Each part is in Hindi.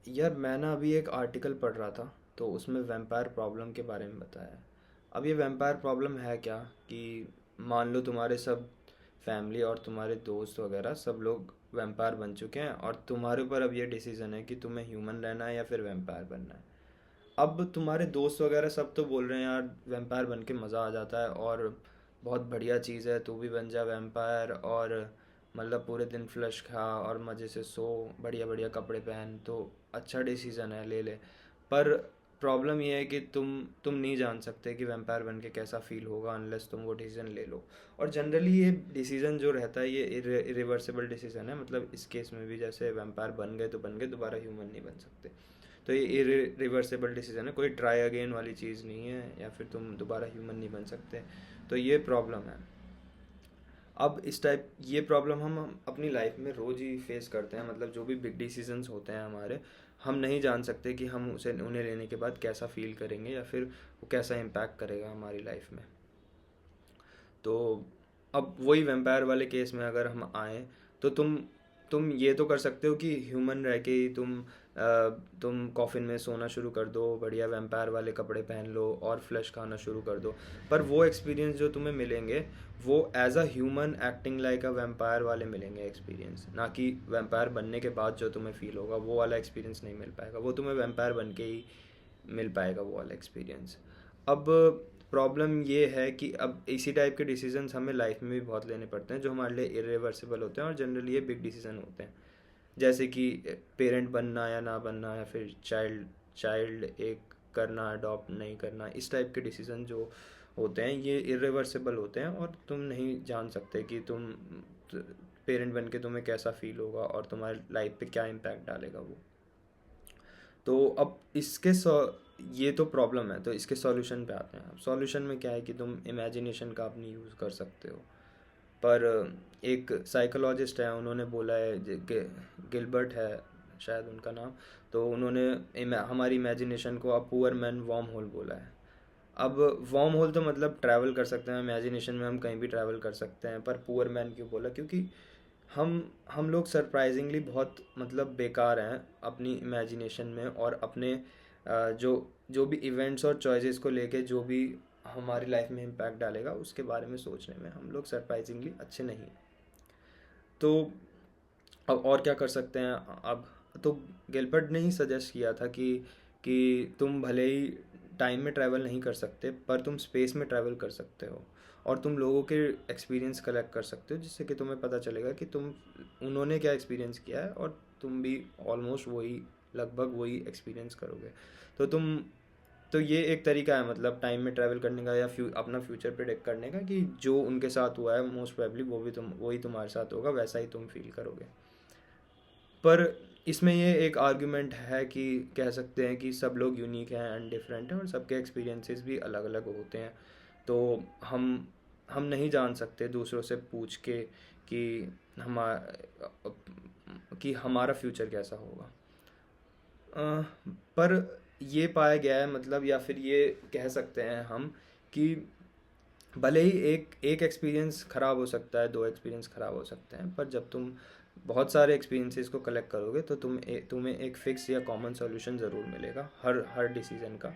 यार मैं ना अभी एक आर्टिकल पढ़ रहा था, तो उसमें वैम्पायर प्रॉब्लम के बारे में बताया है। अब ये वैम्पायर प्रॉब्लम है क्या कि मान लो तुम्हारे सब फैमिली और तुम्हारे दोस्त वगैरह सब लोग वैम्पायर बन चुके हैं, और तुम्हारे ऊपर अब ये डिसीजन है कि तुम्हें ह्यूमन रहना है या फिर वैम्पायर बनना है। अब तुम्हारे दोस्त वगैरह सब तो बोल रहे हैं यार वैम्पायर बन के मज़ा आ जाता है, और बहुत बढ़िया चीज़ है, तू भी बन जा वैम्पायर, और मतलब पूरे दिन फ्लश खा और मज़े से सो, बढ़िया बढ़िया कपड़े पहन, तो अच्छा डिसीज़न है, ले ले। पर प्रॉब्लम ये है कि तुम नहीं जान सकते कि वैम्पायर बन के कैसा फील होगा अनलेस तुम वो डिसीज़न ले लो। और जनरली ये डिसीज़न जो रहता है ये इरिवर्सिबल डिसीज़न है, मतलब इस केस में भी जैसे वैम्पायर बन गए तो बन गए, दोबारा ह्यूमन नहीं बन सकते। तो ये इरिवर्सिबल डिसीजन है, कोई ट्राई अगेन वाली चीज़ नहीं है, या फिर तुम दोबारा ह्यूमन नहीं बन सकते। तो ये प्रॉब्लम है। अब इस टाइप ये प्रॉब्लम हम अपनी लाइफ में रोज़ ही फेस करते हैं, मतलब जो भी बिग डिसीजंस होते हैं हमारे, हम नहीं जान सकते कि हम उसे उन्हें लेने के बाद कैसा फील करेंगे या फिर वो कैसा इम्पैक्ट करेगा हमारी लाइफ में। तो अब वही वैम्पायर वाले केस में अगर हम आए, तो तुम ये तो कर सकते हो कि ह्यूमन रह के ही तुम कॉफिन में सोना शुरू कर दो, बढ़िया वैम्पायर वाले कपड़े पहन लो और फ्लैश खाना शुरू कर दो। पर वो एक्सपीरियंस जो तुम्हें मिलेंगे वो as a human acting like a vampire वाले मिलेंगे एक्सपीरियंस, ना कि वैम्पायर बनने के बाद जो तुम्हें फील होगा वो वाला एक्सपीरियंस नहीं मिल पाएगा, वो तुम्हें वैम्पायर बन के ही मिल पाएगा वो वाला एक्सपीरियंस। अब प्रॉब्लम ये है कि अब इसी टाइप के डिसीजंस हमें लाइफ में भी बहुत लेने पड़ते हैं जो हमारे लिए इरिवर्सिबल होते हैं, और जनरली ये बिग डिसीजन होते हैं, जैसे कि पेरेंट बनना या ना बनना, या फिर चाइल्ड चाइल्ड एक करना, अडॉप्ट नहीं करना, इस टाइप के डिसीजन जो होते हैं ये इरिवर्सिबल होते हैं, और तुम नहीं जान सकते कि तुम पेरेंट बन के तुम्हें कैसा फील होगा और तुम्हारी लाइफ पे क्या इम्पैक्ट डालेगा वो। तो अब ये तो प्रॉब्लम है, तो इसके सॉल्यूशन पे आते हैं। अब सॉल्यूशन में क्या है कि तुम इमेजिनेशन का अपनी यूज़ कर सकते हो। पर एक साइकोलॉजिस्ट है, उन्होंने बोला है, गिलबर्ट है शायद उनका नाम, तो उन्होंने हमारी इमेजिनेशन को a poor man wormhole बोला है। अब वार्म होल तो मतलब ट्रैवल कर सकते हैं, इमेजिनेशन में हम कहीं भी ट्रैवल कर सकते हैं, पर पुअर मैन क्यों बोला? क्योंकि हम हम लोग सरप्राइजिंगली बहुत मतलब बेकार हैं अपनी इमेजिनेशन में, और अपने जो जो भी इवेंट्स और चॉइसेस को लेके जो भी हमारी लाइफ में इम्पैक्ट डालेगा उसके बारे में सोचने में हम लोग सरप्राइजिंगली अच्छे नहीं हैं। तो अब और क्या कर सकते हैं? अब तो गिलबर्ट ने ही सजेस्ट किया था कि तुम भले ही टाइम में ट्रैवल नहीं कर सकते, पर तुम स्पेस में ट्रैवल कर सकते हो, और तुम लोगों के एक्सपीरियंस कलेक्ट कर सकते हो, जिससे कि तुम्हें पता चलेगा कि उन्होंने क्या एक्सपीरियंस किया है, और तुम भी ऑलमोस्ट वही, लगभग वही एक्सपीरियंस करोगे। तो तुम तो ये एक तरीका है, मतलब टाइम में ट्रैवल करने का, या अपना फ्यूचर प्रिडिक्ट करने का, कि जो उनके साथ हुआ है मोस्ट प्रोबेबली वही तुम्हारे साथ होगा, वैसा ही तुम फील करोगे। पर इसमें ये एक आर्गुमेंट है कि कह सकते हैं कि सब लोग यूनिक हैं एंड डिफरेंट हैं, और सबके एक्सपीरियंसेस भी अलग अलग होते हैं। तो हम हम नहीं जान सकते दूसरों से पूछ के कि हमारा फ्यूचर कैसा होगा। पर ये पाया गया है, मतलब या फिर ये कह सकते हैं हम कि भले ही एक एक एक्सपीरियंस ख़राब हो सकता है, दो एक्सपीरियंस ख़राब हो सकते हैं, पर जब तुम बहुत सारे एक्सपीरियंसेस को कलेक्ट करोगे तो तुम्हें एक फिक्स या कॉमन सॉल्यूशन ज़रूर मिलेगा हर हर डिसीज़न का।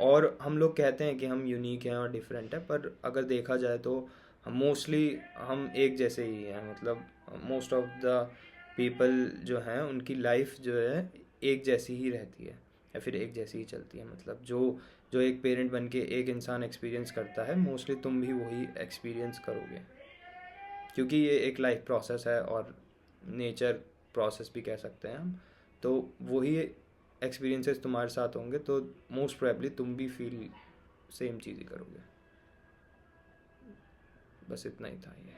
और हम लोग कहते हैं कि हम यूनिक हैं और डिफरेंट हैं, पर अगर देखा जाए तो हम मोस्टली हम एक जैसे ही हैं, मतलब मोस्ट ऑफ द पीपल जो हैं उनकी लाइफ जो है एक जैसी ही रहती है, या फिर एक जैसी ही चलती है। मतलब जो जो एक पेरेंट बन के एक इंसान एक्सपीरियंस करता है, मोस्टली तुम भी वही एक्सपीरियंस करोगे, क्योंकि ये एक लाइफ प्रोसेस है, और नेचर प्रोसेस भी कह सकते हैं हम। तो वही एक्सपीरियंसेस तुम्हारे साथ होंगे, तो मोस्ट प्रोबेबली तुम भी फील सेम चीज़ ही करोगे। बस इतना ही था ये।